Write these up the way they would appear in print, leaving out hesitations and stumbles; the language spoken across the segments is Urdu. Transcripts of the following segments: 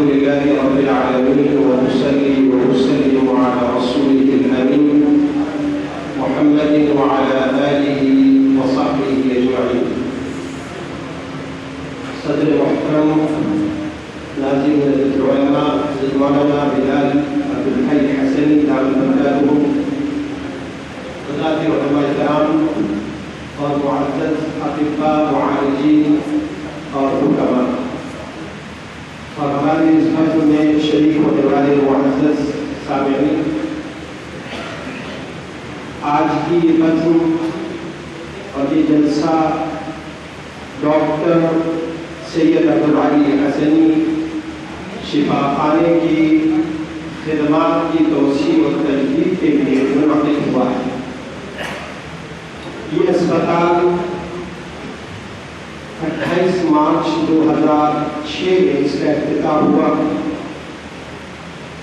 لله رب العالمين وأصلي وأسلم على رسوله الأمين محمد وعلى آله وصحبه أجمعين. صدر محترم ناظرین العلماء مولانا بلال عبد الحی حسنی دامت برکاتہ، حضرات علماء کرام اور معزز اطباء معالجین اور حکماء، اور ہماری اس محفل میں شریک ہونے والے معزز سامعین، آج کی یہ متن اور یہ جلسہ ڈاکٹر سید عبدالعلی حسنی شفا خانے کی خدمات کی توسیع اور تجدید کے لیے منعقد ہوا ہے۔ یہ اسپتال 28 مارچ 2006 میں اس کا افتتاح ہوا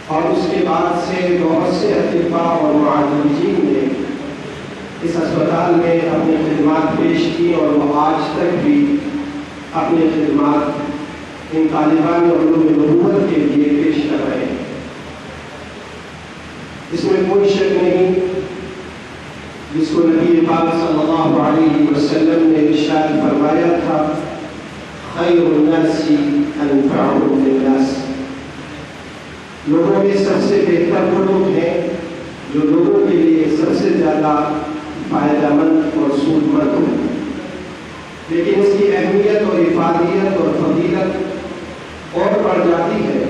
اور اس کے بعد سے بہت سے اطباء اور معالجین نے اس اسپتال میں اپنی خدمات پیش کی اور وہ آج تک بھی اپنی خدمات ان طالبان علوم نبوت کے لیے پیش کر رہے ہیں۔ اس میں کوئی شک نہیں، جس کو نبی پاک صلی اللہ علیہ وسلم نے ارشاد فرمایا تھا، خیر الناس انفعهم للناس، لوگوں میں سب سے بہتر وہ لوگ ہیں جو لوگوں کے لیے سب سے زیادہ فائدہ مند اور سود مند ہو۔ لیکن اس کی اہمیت اور افادیت اور فضیلت اور بڑھ جاتی ہے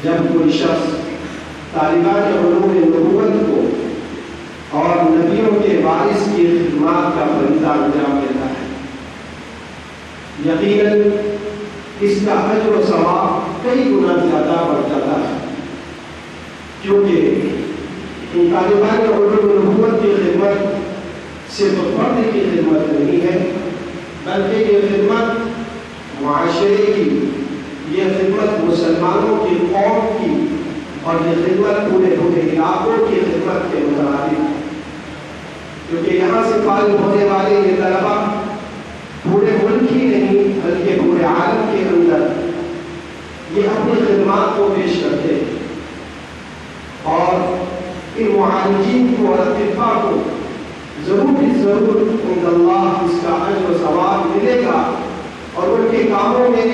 جب کوئی شخص طالبان علوم نبوت کو اور نبیوں کے وارث کی خدمات کا فریضہ انجام دیتا ہے۔ یقیناً اس کا اجر و ثواب کئی گنا زیادہ بڑھ جاتا ہے، کیونکہ ان طالبان علوم نبوت کی خدمت صرف فرد کی خدمت نہیں ہے، بلکہ یہ خدمت معاشرے کی، یہ خدمت مسلمانوں کی قوم کی، اور یہ خدمت پورے علاقوں کی خدمت کے مترادف ہے، کیونکہ یہاں سے فارغ ہونے والے یہ طلبا پورے ملک ہی نہیں بلکہ پورے عالم کے اندر یہ اپنی خدمات کو پیش کرتے ہیں، اور ان معالجین کو اور اطباء کو ضرور عند اللہ اس کا اجر و ثواب ملے گا، اور ان کے کاموں میں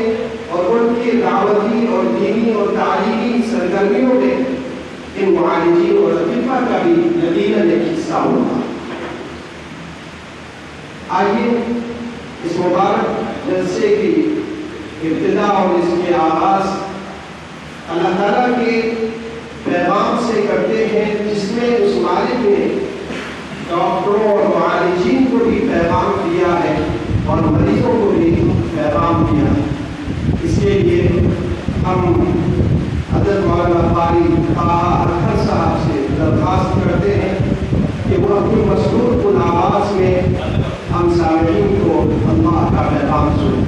اور ان کی دعوتی اور دینی اور تعلیمی سرگرمیوں میں ان معالجین اور اطباء کا بھی یقیناً ایک حصہ ہوگا۔ آئیے اس مبارک جلسے کی ابتدا اور اس کے آغاز اللہ تعالیٰ کے پیغام سے کرتے ہیں، جس میں اس مالک نے ڈاکٹروں اور معالجین کو بھی پیغام دیا ہے اور مریضوں کو بھی پیغام دیا ہے۔ اس کے لیے ہم حضرت مولانا قاری اطہر صاحب سے درخواست کرتے ہیں کہ وہ اپنی مسرور کن آواز میں ہم سامعین کو اللہ کا پیغام سنیں۔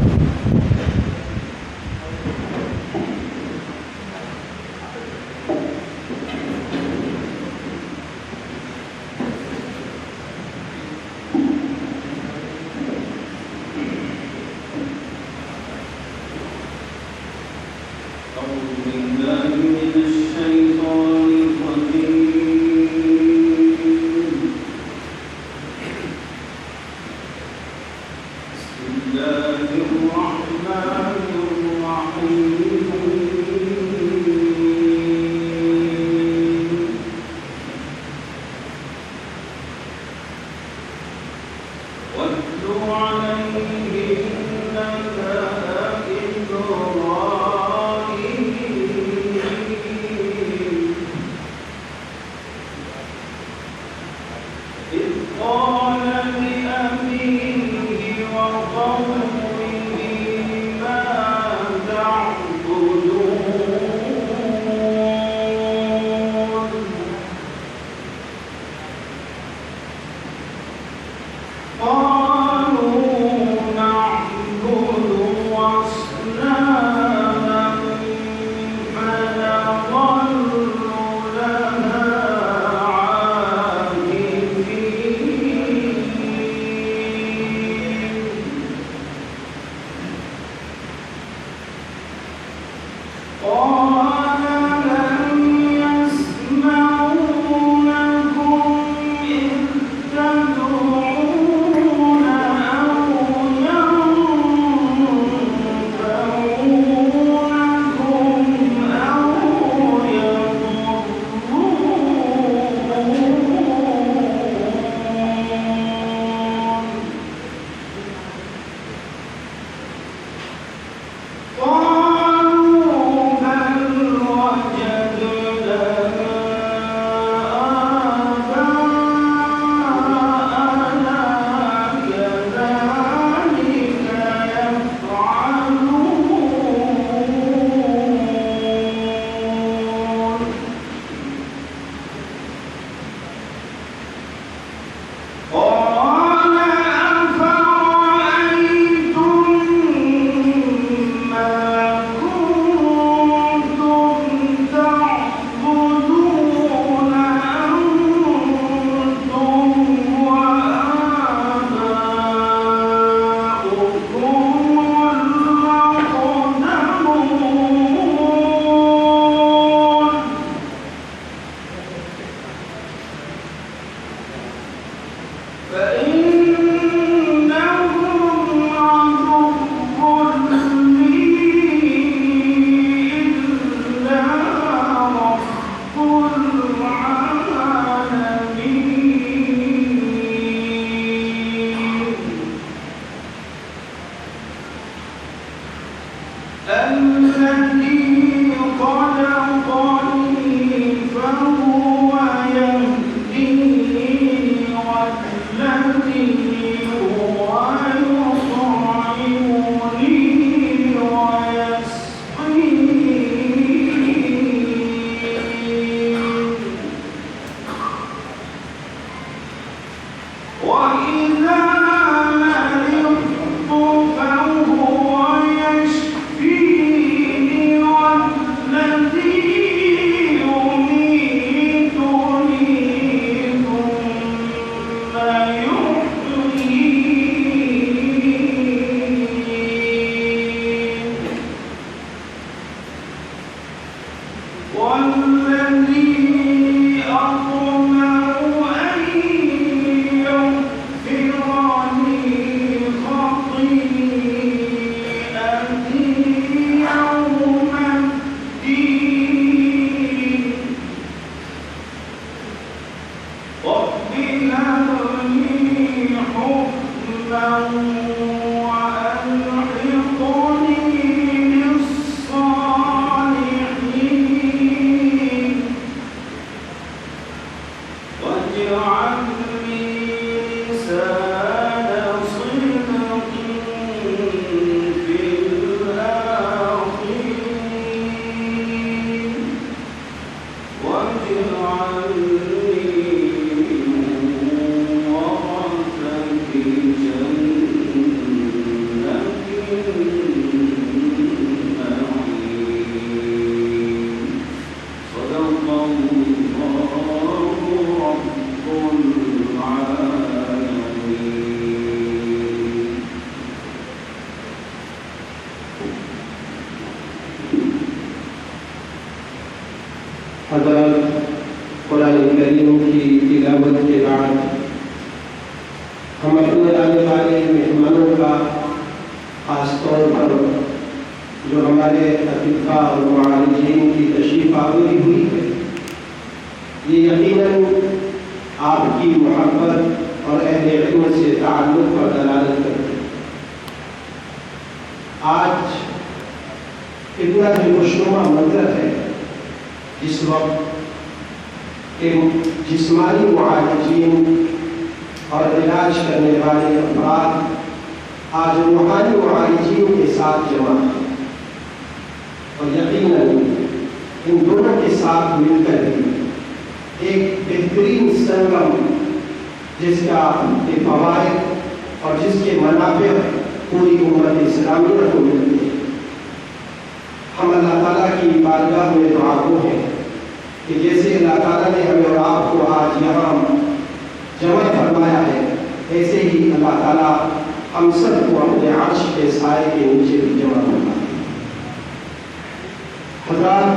حضرات،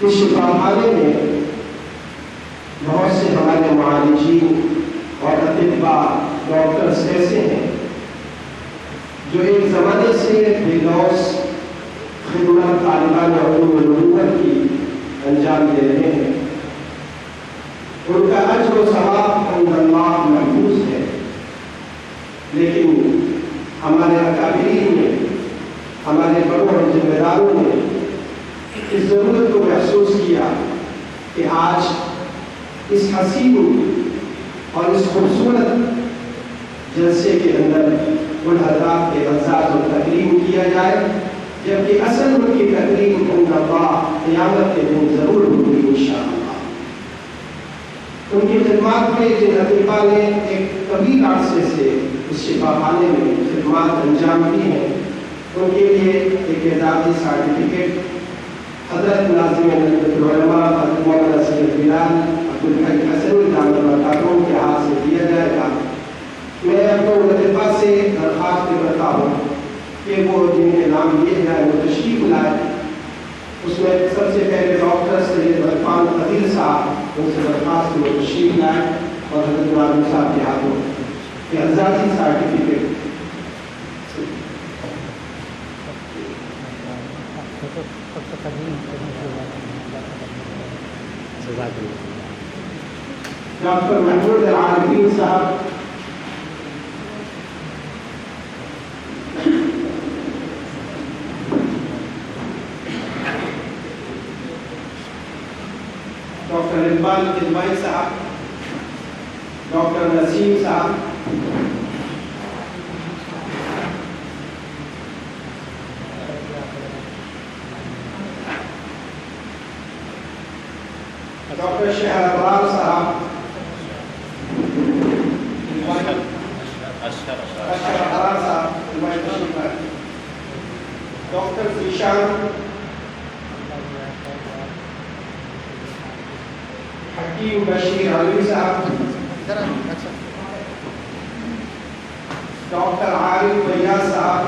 اس شفا خانے میں بہت سے ہمارے معالجین اور اطباء ڈاکٹرز ایسے ہیں جو ایک زمانے سے بے لوث خدمت طالبان علوم نبوت کی انجام دے رہے ہیں. ان کا اجر و ثواب عند اللہ محفوظ ہے، لیکن ہمارے اکابرین نے، ہمارے بڑوں اور ذمہ داروں نے اس ضرورت کو محسوس کیا کہ آج اس حسین اور اس خوبصورت جلسے کے اندر ان حضرات کے اعزاز و تکریم کیا جائے، جبکہ اصل ان کی تکریم عند اللہ قیامت کے دن ضرور ہوگی انشاءاللہ. ان کی خدمات میں جن اطباء نے ایک طویل عرصے سے اس شفا خانے میں خدمات انجام دی ہیں، ان کے لیے ایک اعزازی سرٹیفکیٹ حضرت ناظم العلماء حضرت مولانا سید بلال عبدالحق حسنی دامت برکاتہم کے ہاتھ سے دیا جائے گا. میں اپنے اطباء سے درخواست کرتا ہوں کہ وہ جن کے نام لیے جائیں وہ تشریف لائے. اس میں سب سے پہلے ڈاکٹر سید عرفان عدیل صاحب، ان سے درخواست وہ تشریف لائے اور حضرت ناظم صاحب کے ہاتھوں اعزازی سرٹیفکیٹ. ڈاکٹر محمود العارفین صاحب، ڈاکٹر اقبال کدوائی صاحب، ڈاکٹر نسیم صاحب، ڈاکٹر شہر ابرار صاحب، اشرف ابرار صاحب، ڈاکٹر ذیشان، حکیم بشیر علوی صاحب، ڈاکٹر عارف بیاض صاحب،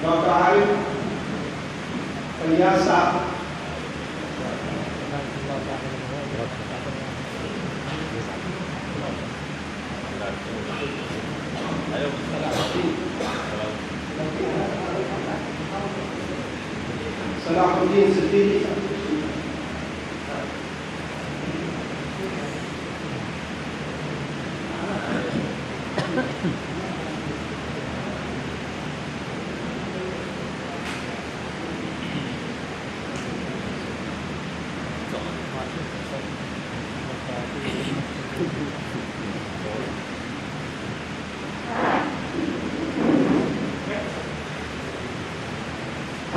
ڈاکٹر عارف بیاض صاحب، صلاح الدین صدیقی،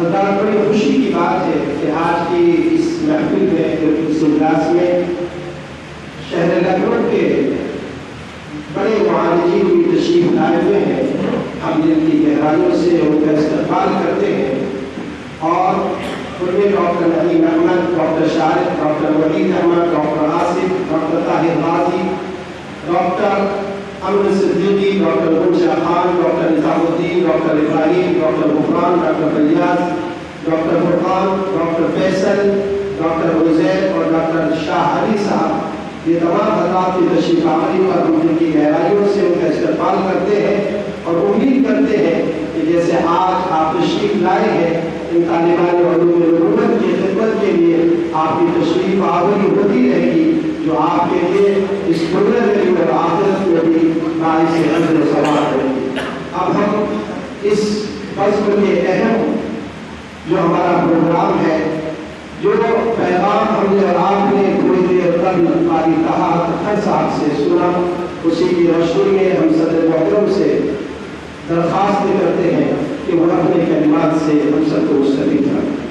حضرات، بڑی خوشی کی بات ہے کہ آج کی اس محفل میں، اس اجلاس میں شہر لکھنؤ کے بڑے معالجین بھی تشریف لائے ہوئے ہیں. ہم دل کی گہرائیوں سے ان کا استقبال کرتے ہیں اور ان میں doctor Naeem Ahmed, doctor Shariq, doctor Waheed Ahmed, doctor Asif, doctor Tahir Ghazi, doctor Aman Siddiqui, doctor Mansha Khan, doctor Nizamuddin, doctor Ibrahim, doctor Ghufran, doctor Fayaz, doctor Furqan, doctor Faisal, doctor Uzair اور ڈاکٹر شاہ علی صاحب، یہ تمام حضرات کی تشریف آوری پر ہم دل کی گہرائیوں سے ان کا استقبال کرتے ہیں اور امید کرتے ہیں کہ جیسے آج آپ تشریف لائے ہیں ان طالبان علوم نبوت کی خدمت کے لیے، آپ کی تشریف آوری ہوتی رہے گی جو آپ کے لیے اس دنیا میں بھی اور آخرت میں بھی باعث اجر و ثواب ہے. اب ہم اس بزم کے اہم جو ہمارا پروگرام ہے، جو پیغام ہم نے اور آپ نے تھوڑی دیر قبل قاری طاہر اختر صاحب سے سنا، اسی کی روشنی میں ہم صدر محترم سے درخواست کرتے ہیں کہ وہ اپنے کلمات سے ہم سب کو مستفید کریں.